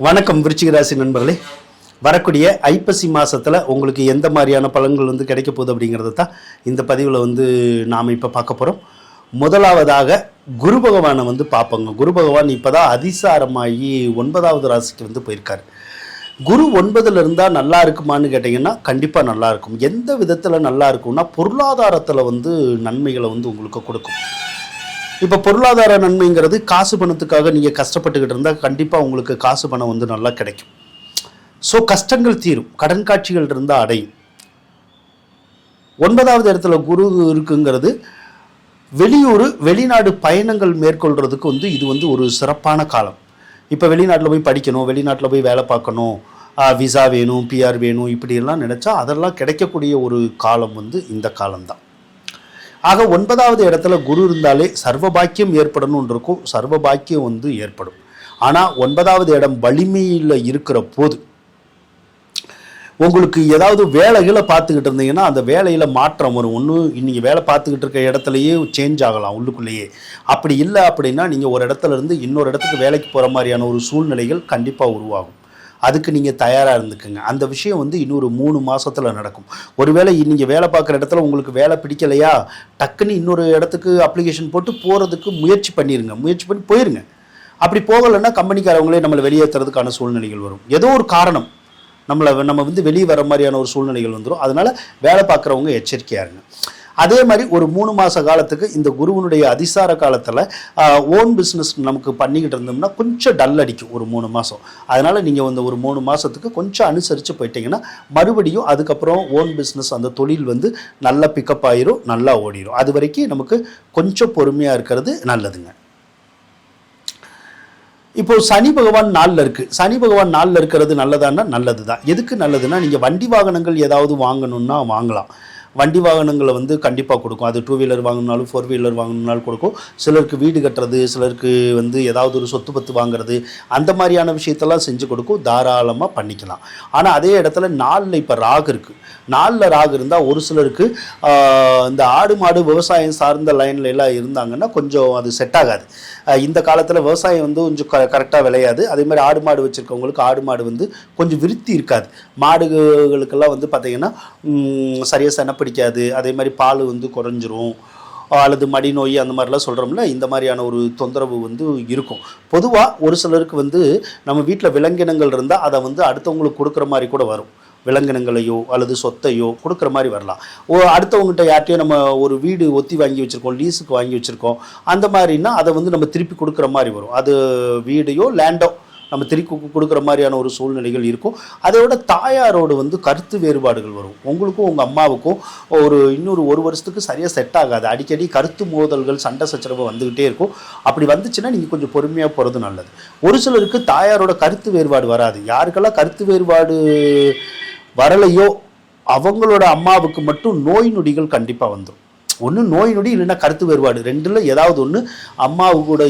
வணக்கம் விருச்சிக ராசி நண்பர்களே. வரக்கூடிய ஐப்பசி மாதத்தில் உங்களுக்கு எந்த மாதிரியான பலன்கள் கிடைக்க போகுது அப்படிங்கிறத தான் இந்த பதிவில் நாம் இப்போ பார்க்க போகிறோம். முதலாவதாக குரு பகவானை பார்ப்போங்க. குரு பகவான் இப்போ தான் அதிசாரமாகி 9வது ராசிக்கு போயிருக்கார். குரு 9ல் இருந்தால் நல்லா இருக்குமான்னு கேட்டிங்கன்னா கண்டிப்பாக நல்லா இருக்கும். எந்த விதத்தில் நல்லா இருக்கும்னா பொருளாதாரத்தில் நன்மைகளை உங்களுக்கு கொடுக்கும். இப்போ பொருளாதார நன்மைங்கிறது காசு பணத்துக்காக நீங்கள் கஷ்டப்பட்டுக்கிட்டு இருந்தால் கண்டிப்பாக உங்களுக்கு காசு பணம் நல்லா கிடைக்கும். ஸோ கஷ்டங்கள் தீரும், கடன் காட்சிகள் இருந்தால் அடையும். 9வது இடத்துல குரு இருக்குங்கிறது வெளியூர் வெளிநாடு பயணங்கள் மேற்கொள்கிறதுக்கு இது ஒரு சிறப்பான காலம். இப்போ வெளிநாட்டில் போய் படிக்கணும், வெளிநாட்டில் போய் வேலை பார்க்கணும், விசா வேணும், பிஆர் வேணும், இப்படியெல்லாம் நினச்சா அதெல்லாம் கிடைக்கக்கூடிய ஒரு காலம் இந்த காலம்தான். ஆக 9வது இடத்துல குரு இருந்தாலே சர்வபாக்கியம் ஏற்படணும்னு இருக்கும். சர்வபாக்கியம் ஏற்படும். ஆனால் 9வது இடம் வலிமையில் இருக்கிற போது உங்களுக்கு ஏதாவது வேலைகளை பார்த்துக்கிட்டு இருந்தீங்கன்னா அந்த வேலையில் மாற்றம் வரும். ஒன்று நீங்கள் வேலை பார்த்துக்கிட்டு இருக்க இடத்துலையே சேஞ்ச் ஆகலாம் உள்ளுக்குள்ளேயே. அப்படி இல்லை அப்படின்னா நீங்கள் ஒரு இடத்துல இருந்து இன்னொரு இடத்துக்கு வேலைக்கு போகிற மாதிரியான ஒரு சூழ்நிலைகள் கண்டிப்பாக உருவாகும். அதுக்கு நீங்கள் தயாராக இருந்துக்குங்க. அந்த விஷயம் இன்னொரு 3 மாதத்தில் நடக்கும். ஒருவேளை நீங்கள் வேலை பார்க்குற இடத்துல உங்களுக்கு வேலை பிடிக்கலையா, டக்குன்னு இன்னொரு இடத்துக்கு அப்ளிகேஷன் போட்டு போகிறதுக்கு முயற்சி பண்ணிடுங்க. முயற்சி பண்ணி போயிருங்க. அப்படி போகலைன்னா கம்பெனிக்காரவங்களே நம்மளை வெளியேற்றுறதுக்கான சூழ்நிலைகள் வரும். ஏதோ ஒரு காரணம் நம்ம வெளியே வர மாதிரியான ஒரு சூழ்நிலைகள் வந்துடும். அதனால் வேலை பார்க்குறவங்க எச்சரிக்கையாக இருங்க. அதே மாதிரி ஒரு 3 மாத காலத்துக்கு இந்த குருவனுடைய அதிசார காலத்தில் ஓன் பிஸ்னஸ் நமக்கு பண்ணிக்கிட்டு இருந்தோம்னா கொஞ்சம் டல் அடிக்கும் ஒரு 3 மாதம். அதனால் நீங்கள் ஒரு 3 மாதத்துக்கு கொஞ்சம் அனுசரித்து போயிட்டீங்கன்னா மறுபடியும் அதுக்கப்புறம் ஓன் பிஸ்னஸ் அந்த தொழில் நல்லா பிக்கப் ஆயிரும், நல்லா ஓடிடும். அது வரைக்கும் நமக்கு கொஞ்சம் பொறுமையாக இருக்கிறது நல்லதுங்க. இப்போ சனி பகவான் 4ல் இருக்குது. சனி பகவான் 4ல் இருக்கிறது நல்லதான்னா நல்லது தான். எதுக்கு நல்லதுன்னா நீங்கள் வண்டி வாகனங்கள் ஏதாவது வாங்கணுன்னா வாங்கலாம். வண்டி வாகனங்களை கண்டிப்பாக கொடுக்கும். அது 2 வீலர் வாங்கினாலும் 4 வீலர் வாங்கினாலும் கொடுக்கும். சிலருக்கு வீடு கட்டுறது, சிலருக்கு ஏதாவது ஒரு சொத்து பத்து வாங்குறது, அந்த மாதிரியான விஷயத்தெல்லாம் செஞ்சு கொடுக்கும். தாராளமாக பண்ணிக்கலாம். ஆனால் அதே இடத்துல 4ல் இப்போ ராகு இருக்குது. 4ல் ராகு இருந்தால் ஒரு சிலருக்கு இந்த ஆடு மாடு விவசாயம் சார்ந்த லைனில் எல்லாம் இருந்தாங்கன்னா கொஞ்சம் அது செட் ஆகாது. இந்த காலத்தில் விவசாயம் கொஞ்சம் கரெக்டாக விளையாது. அதே மாதிரி ஆடு மாடு வச்சுருக்கவங்களுக்கு ஆடு மாடு கொஞ்சம் விருத்தி இருக்காது. மாடுகளுக்கெல்லாம் பார்த்திங்கன்னா சரியாக செனை பிடிக்காது. அதே மாதிரி பால் குறைஞ்சிரும், அல்லது மடி நோய் அந்த மாதிரிலாம் சொல்கிறோம்ல, இந்த மாதிரியான ஒரு தொந்தரவு இருக்கும். பொதுவாக ஒரு சிலருக்கு நம்ம வீட்டில் விலங்கினங்கள் இருந்தால் அதை அடுத்தவங்களுக்கு கொடுக்குற மாதிரி கூட வரும். விலங்கினங்களையோ அல்லது சொத்தையோ கொடுக்குற மாதிரி வரலாம். அடுத்தவங்ககிட்ட யார்ட்டையோ நம்ம ஒரு வீடு ஒத்தி வாங்கி வச்சுருக்கோம், லீஸுக்கு வாங்கி வச்சுருக்கோம், அந்த மாதிரின்னா அதை நம்ம திருப்பி கொடுக்குற மாதிரி வரும். அது வீடையோ லேண்டோ நம்ம திருப்பி கொடுக்குற மாதிரியான ஒரு சூழ்நிலைகள் இருக்கும். அதோட தாயாரோடு கருத்து வேறுபாடுகள் வரும். உங்களுக்கும் உங்கள் அம்மாவுக்கும் இன்னொரு 1 வருஷத்துக்கு சரியாக செட் ஆகாது. அடிக்கடி கருத்து மோதல்கள், சண்டை சச்சரவு வந்துக்கிட்டே இருக்கும். அப்படி வந்துச்சுன்னா நீங்கள் கொஞ்சம் பொறுமையாக போகிறது நல்லது. ஒரு சிலருக்கு தாயாரோட கருத்து வேறுபாடு வராது. யாருக்கெல்லாம் கருத்து வேறுபாடு வரலையோ அவங்களோட அம்மாவுக்கு மட்டும் நோய் நொடிகள் கண்டிப்பாக வந்துடும். ஒன்று நோய் நொடி, இல்லைன்னா கருத்து வேறுபாடு, 2ல் ஏதாவது ஒன்று அம்மாவு கூட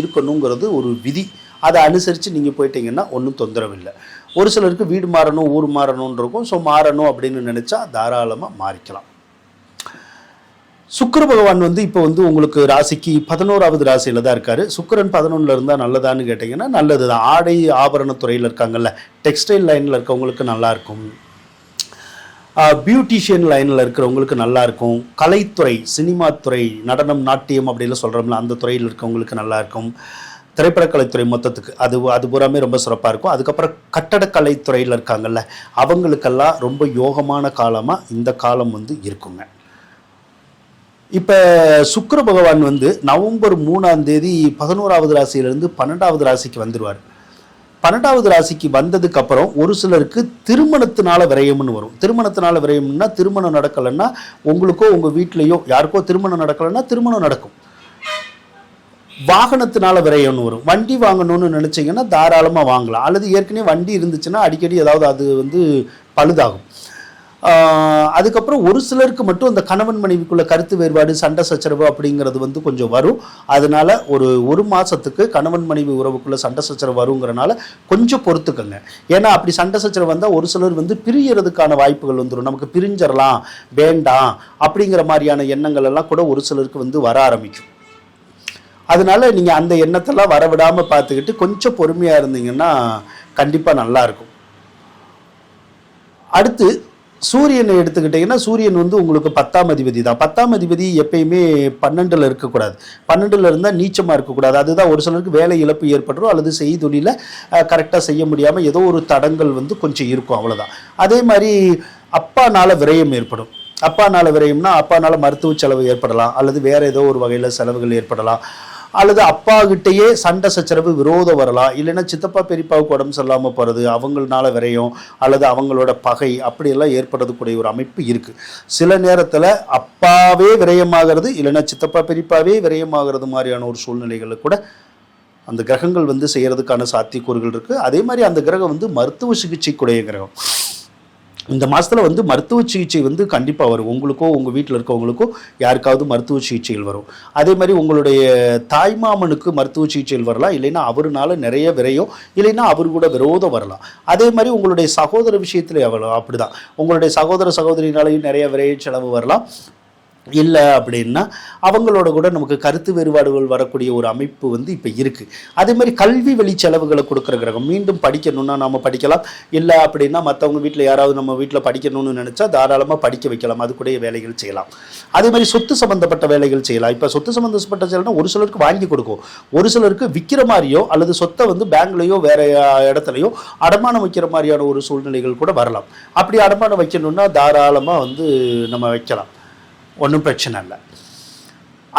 இருக்கணுங்கிறது ஒரு விதி. அதை அனுசரித்து நீங்கள் போயிட்டீங்கன்னா ஒன்றும் தொந்தரவு இல்லை. ஒரு சிலருக்கு வீடு மாறணும், ஊர் மாறணும்னு இருக்கும். ஸோ மாறணும் அப்படின்னு நினச்சா தாராளமாக மாறிக்கலாம். சுக்கிர பகவான் இப்போ உங்களுக்கு ராசிக்கு 11வது ராசியில் தான் இருக்கார். சுக்கிரன் 11ல் இருந்தால் நல்லதான்னு கேட்டிங்கன்னா நல்லது தான். ஆடை ஆபரணத்துறையில் இருக்காங்கல்ல, டெக்ஸ்டைல் லைனில் இருக்கவங்களுக்கு நல்லாயிருக்கும். பியூட்டிஷியன் லைனில் இருக்கிறவங்களுக்கு நல்லாயிருக்கும். கலைத்துறை, சினிமா துறை, நடனம் நாட்டியம் அப்படின்லாம் சொல்கிறோம்ல, அந்த துறையில் இருக்கவங்களுக்கு நல்லாயிருக்கும். திரைப்படக்கலைத்துறை மொத்தத்துக்கு அது பூராமே ரொம்ப சிறப்பாக இருக்கும். அதுக்கப்புறம் கட்டடக்கலைத்துறையில் இருக்காங்கல்ல, அவங்களுக்கெல்லாம் ரொம்ப யோகமான காலமாக இந்த காலம் இருக்குங்க. இப்போ சுக்கிர பகவான் நவம்பர் 3ஆம் தேதி 11வது ராசியிலேருந்து 12வது ராசிக்கு வந்துடுவார். 12வது ராசிக்கு வந்ததுக்கப்புறம் ஒரு சிலருக்கு திருமணத்தினால விரயம்னு வரும். திருமணத்தினால விரயம்னா திருமணம் நடக்கலைன்னா உங்களுக்கோ உங்கள் வீட்லேயோ யாருக்கோ திருமணம் நடக்கலைன்னா திருமணம் நடக்கும். வாகனத்தினால விரயம்னு வரும். வண்டி வாங்கணும்னு நினச்சிங்கன்னா தாராளமாக வாங்கலாம். அல்லது ஏற்கனவே வண்டி இருந்துச்சுன்னா அடிக்கடி ஏதாவது அது பழுதாகும். அதுக்கப்புறம் ஒரு சிலருக்கு மட்டும் அந்த கணவன் மனைவிக்குள்ள கருத்து வேறுபாடு, சண்டை சச்சரவு அப்படிங்கிறது கொஞ்சம் வரும். அதனால ஒரு மாதத்துக்கு கணவன் மனைவி உறவுக்குள்ள சண்டை சச்சரவு வருங்கிறனால கொஞ்சம் பொறுத்துக்கங்க. ஏன்னா அப்படி சண்டை சச்சரவு வந்தால் ஒரு சிலர் பிரியறதுக்கான வாய்ப்புகள் வந்துடும். நமக்கு பிரிஞ்சிடலாம், வேண்டாம் அப்படிங்கிற மாதிரியான எண்ணங்கள் எல்லாம் கூட ஒரு சிலருக்கு வர ஆரம்பிக்கும். அதனால நீங்கள் அந்த எண்ணத்தெல்லாம் வரவிடாமல் பார்த்துக்கிட்டு கொஞ்சம் பொறுமையாக இருந்தீங்கன்னா கண்டிப்பாக நல்லாயிருக்கும். அடுத்து சூரியனை எடுத்துக்கிட்டிங்கன்னா சூரியன் வந்து உங்களுக்கு 10ஆம் அதிபதி தான். 10ஆம் அதிபதி எப்பயுமே 12ல் இருக்கக்கூடாது. 12ல் இருந்தால் நீச்சமாக இருக்கக்கூடாது. அதுதான் ஒரு சிலருக்கு வேலை இழப்பு ஏற்பட்டுரும், அல்லது செய்தொழில கரெக்டாக செய்ய முடியாமல் ஏதோ ஒரு தடங்கள் வந்து கொஞ்சம் இருக்கும், அவ்வளோதான். அதே மாதிரி அப்பானால விரயம் ஏற்படும். அப்பானால விரயம்னா அப்பானால மருத்துவ செலவு ஏற்படலாம், அல்லது வேறு ஏதோ ஒரு வகையில் செலவுகள் ஏற்படலாம், அல்லது அப்பா கிட்டேயே சண்டை சச்சரவு விரோதம் வரலாம், இல்லைன்னா சித்தப்பா பெரியப்பாவுக்கு உடம்பு சரியில்லாமல் போகிறது, அவங்களால விரையும், அல்லது அவங்களோட பகை அப்படியெல்லாம் ஏற்படுறதுக்கூடிய ஒரு அமைப்பு இருக்குது. சில நேரத்தில் அப்பாவே விரயமாகிறது, இல்லைன்னா சித்தப்பா பெரியப்பாவே விரயமாகிறது மாதிரியான ஒரு சூழ்நிலைகளில் கூட அந்த கிரகங்கள் வந்து செய்கிறதுக்கான சாத்தியக்கூறுகள் இருக்குது. அதே மாதிரி அந்த கிரகம் வந்து மருத்துவ சிகிச்சைக்குடைய கிரகம். இந்த மாதத்தில் வந்து மருத்துவ சிகிச்சை வந்து கண்டிப்பாக வரும். உங்களுக்கோ உங்கள் வீட்டில் இருக்கவங்களுக்கோ யாருக்காவது மருத்துவ சிகிச்சைகள் வரும். அதே மாதிரி உங்களுடைய தாய்மாமனுக்கு மருத்துவ சிகிச்சைகள் வரலாம், இல்லைன்னா அவருனால நிறைய விரையும், இல்லைன்னா அவர் கூட விரோதம் வரலாம். அதே மாதிரி உங்களுடைய சகோதர விஷயத்தில் எவ்வளோ அப்படி தான், உங்களுடைய சகோதர சகோதரினாலையும் நிறைய விரைய செலவு வரலாம். இல்லை அப்படின்னா அவங்களோட கூட நமக்கு கருத்து வேறுபாடுகள் வரக்கூடிய ஒரு அமைப்பு வந்து இப்போ இருக்குது. அதே மாதிரி கல்வி வழி செலவுகளை கொடுக்குற கிரகம். மீண்டும் படிக்கணும்னா நம்ம படிக்கலாம், இல்லை அப்படின்னா மற்றவங்க வீட்டில் யாராவது நம்ம வீட்டில் படிக்கணும்னு நினச்சா தாராளமாக படிக்க வைக்கலாம், அதுக்கூடைய வேலைகள் செய்யலாம். அதே மாதிரி சொத்து சம்மந்தப்பட்ட வேலைகள் செய்யலாம். இப்போ சொத்து சம்மந்தப்பட்ட செயல்னா ஒரு சிலருக்கு வாங்கி கொடுக்கும், ஒரு சிலருக்கு விற்கிற மாதிரியோ அல்லது சொத்தை வந்து பேங்க்லேயோ வேறு இடத்துலையோ அடமானம் வைக்கிற மாதிரியான ஒரு சூழ்நிலைகள் கூட வரலாம். அப்படி அடமானம் வைக்கணும்னா தாராளமாக வந்து நம்ம வைக்கலாம், ஒன்றும் பிரச்சனை இல்லை.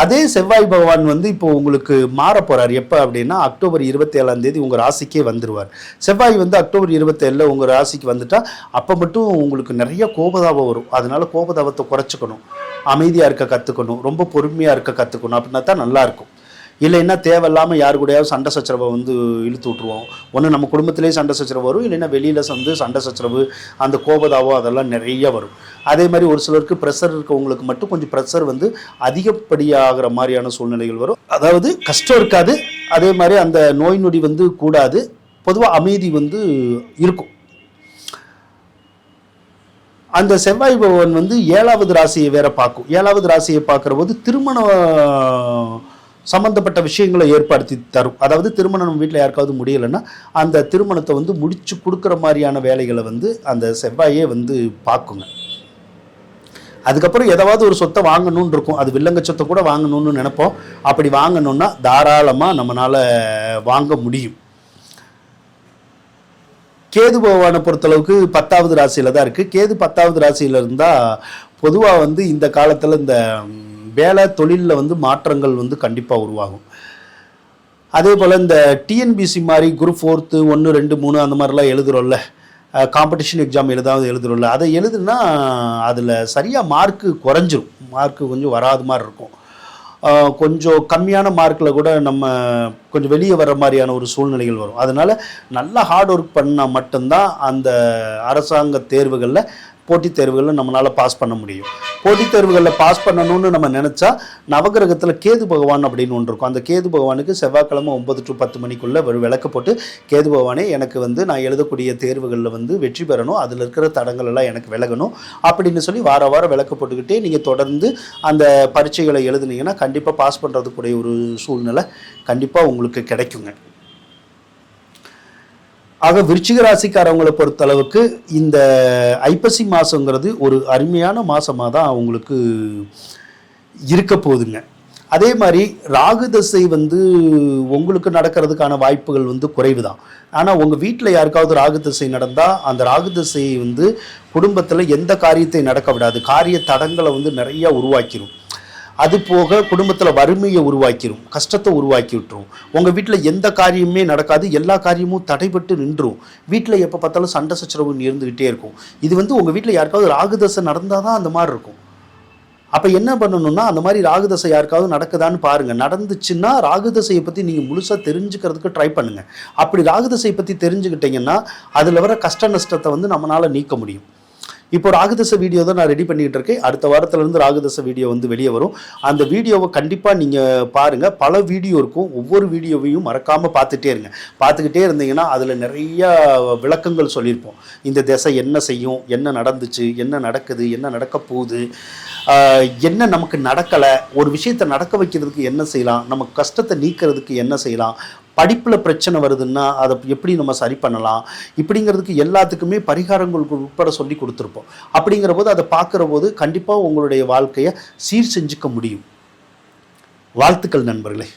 அதே செவ்வாய் பகவான் வந்து இப்போ உங்களுக்கு மாற போகிறார். எப்போ அப்படின்னா அக்டோபர் 27ஆம் தேதி உங்கள் ராசிக்கே வந்துடுவார். செவ்வாய் வந்து அக்டோபர் 27 உங்கள் ராசிக்கு வந்துட்டால் அப்போ மட்டும் உங்களுக்கு நிறைய கோபதாபம் வரும். அதனால கோபதாபத்தை குறைச்சிக்கணும், அமைதியாக இருக்க கற்றுக்கணும், ரொம்ப பொறுமையாக இருக்க கற்றுக்கணும். அப்படின்னா தான் நல்லாயிருக்கும். இல்லைன்னா தேவையில்லாமல் யாரு கூடயாவது சண்டை சச்சரவை வந்து இழுத்து விட்ருவோம். ஒன்று நம்ம குடும்பத்திலே சண்டை சச்சரவு வரும், இல்லைன்னா வெளியில் வந்து சண்டை சச்சரவு, அந்த கோபதாவோ அதெல்லாம் நிறைய வரும். அதே மாதிரி ஒரு சிலருக்கு ப்ரெஷர் இருக்கவங்களுக்கு மட்டும் கொஞ்சம் ப்ரெஷர் வந்து அதிகப்படியாகிற மாதிரியான சூழ்நிலைகள் வரும். அதாவது கஷ்டம் இருக்காது, அதே மாதிரி அந்த நோய் நொடி வந்து கூடாது, பொதுவாக அமைதி வந்து இருக்கும். அந்த செவ்வாய் பகவான் வந்து 7வது ராசியை வேற பார்க்கும். 7வது ராசியை பார்க்குற போது திருமண சம்பந்தப்பட்ட விஷயங்களை ஏற்படுத்தி தரும். அதாவது திருமணம் நம்ம வீட்டில் யாருக்காவது முடியலைன்னா அந்த திருமணத்தை வந்து முடிச்சு கொடுக்குற மாதிரியான வேலைகளை வந்து அந்த செவ்வாயே வந்து பார்க்குங்க. அதுக்கப்புறம் ஏதாவது ஒரு சொத்தை வாங்கணும்னு இருக்கும், அது வில்லங்க சொத்தை கூட வாங்கணும்னு நினைப்போம். அப்படி வாங்கணும்னா தாராளமாக நம்மளால் வாங்க முடியும். கேது பகவானை பொறுத்தளவுக்கு 10வது ராசியில் தான் இருக்குது. கேது 10வது ராசியில் இருந்தால் பொதுவாக வந்து இந்த காலத்தில் இந்த வேலை தொழிலில் வந்து மாற்றங்கள் வந்து கண்டிப்பாக உருவாகும். அதே போல் இந்த டிஎன்பிசி மாதிரி குரூப் 4, 1, 2, 3 அந்த மாதிரிலாம் எழுதுகிறோம்ல, காம்படிஷன் எக்ஸாம் எழுதுகிறோம்ல, அதை எழுதுனா அதில் சரியாக மார்க்கு குறைஞ்சிரும், மார்க்கு கொஞ்சம் வராது மாதிரி இருக்கும். கொஞ்சம் கம்மியான மார்க்கில் கூட நம்ம கொஞ்சம் வெளியே வர்ற மாதிரியான ஒரு சூழ்நிலைகள் வரும். அதனால் நல்லா ஹார்ட் ஒர்க் பண்ணால் மட்டும்தான் அந்த அரசாங்க தேர்வுகளில் போட்டித் தேர்வுகளில் நம்மளால் பாஸ் பண்ண முடியும். போட்டித் தேர்வுகளில் பாஸ் பண்ணணும்னு நம்ம நினச்சா நவகிரகத்தில் கேது பகவான் அப்படின்னு ஒன்று இருக்கும். அந்த கேது பகவானுக்கு செவ்வாய்க்கிழமை 9 to 10 மணிக்குள்ளே ஒரு விளக்கு போட்டு, கேது பகவானே எனக்கு வந்து நான் எழுதக்கூடிய தேர்வுகளில் வந்து வெற்றி பெறணும், அதில் இருக்கிற தடங்கள் எல்லாம் எனக்கு விலகணும் அப்படின்னு சொல்லி வாரம் விளக்கு போட்டுக்கிட்டே நீங்கள் தொடர்ந்து அந்த பரீட்சைகளை எழுதுனீங்கன்னா கண்டிப்பாக பாஸ் பண்ணுறதுக்குடைய ஒரு சூழ்நிலை கண்டிப்பாக உங்களுக்கு கிடைக்குங்க. ஆக விருச்சிக ராசிக்காரவங்களை பொறுத்தளவுக்கு இந்த ஐப்பசி மாதங்கிறது ஒரு அருமையான மாதமாக தான் அவங்களுக்கு இருக்க போகுதுங்க. அதே மாதிரி ராகு தசை வந்து உங்களுக்கு நடக்கிறதுக்கான வாய்ப்புகள் வந்து குறைவு தான். ஆனால் உங்கள் வீட்டில் யாருக்காவது ராகு தசை நடந்தால் அந்த ராகு தசை வந்து குடும்பத்தில் எந்த காரியத்தை நடக்க விடாது, காரிய தடங்களை வந்து நிறையா உருவாக்கிடும். அது போக குடும்பத்தில் வறுமையை உருவாக்கிடும், கஷ்டத்தை உருவாக்கி விட்டுரும். உங்கள் வீட்டில் எந்த காரியமுமே நடக்காது, எல்லா காரியமும் தடைபட்டு நின்றும். வீட்டில் எப்போ பார்த்தாலும் சண்டை சச்சரவு இருந்துக்கிட்டே இருக்கும். இது வந்து உங்கள் வீட்டில் யாருக்காவது ராகுதசை நடந்தால் தான் அந்த மாதிரி இருக்கும். அப்போ என்ன பண்ணணும்னா அந்த மாதிரி ராகுதசை யாருக்காவது நடக்குதான்னு பாருங்கள். நடந்துச்சுன்னா ராகுதசையை பற்றி நீங்கள் முழுசாக தெரிஞ்சுக்கிறதுக்கு ட்ரை பண்ணுங்கள். அப்படி ராகுதசையை பற்றி தெரிஞ்சுக்கிட்டிங்கன்னா அதில் வர கஷ்ட நஷ்டத்தை வந்து நம்மளால் நீக்க முடியும். இப்போ ராகுதசை வீடியோ தான் நான் ரெடி பண்ணிக்கிட்டு இருக்கேன். அடுத்த வாரத்துலேருந்து ராகுதசை வீடியோ வந்து வெளியே வரும். அந்த வீடியோவை கண்டிப்பாக நீங்கள் பாருங்கள். பல வீடியோ இருக்கும், ஒவ்வொரு வீடியோவையும் மறக்காமல் பார்த்துட்டே இருங்க. பார்த்துக்கிட்டே இருந்தீங்கன்னா அதில் நிறையா விளக்கங்கள் சொல்லியிருப்போம். இந்த திசை என்ன செய்யும், என்ன நடந்துச்சு, என்ன நடக்குது, என்ன நடக்க போகுது, என்ன நமக்கு நடக்கலை, ஒரு விஷயத்தை நடக்க வைக்கிறதுக்கு என்ன செய்யலாம், நமக்கு கஷ்டத்தை நீக்கிறதுக்கு என்ன செய்யலாம், படிப்பில் பிரச்சனை வருதுன்னா அதை எப்படி நம்ம சரி பண்ணலாம், இப்படிங்கிறதுக்கு எல்லாத்துக்குமே பரிகாரங்கள் உட்பட சொல்லி கொடுத்துருப்போம். அப்படிங்கிற போது அதை பார்க்குற போது கண்டிப்பாக உங்களுடைய வாழ்க்கையை சீர் செஞ்சுக்க முடியும். வாழ்த்துக்கள் நண்பர்களே.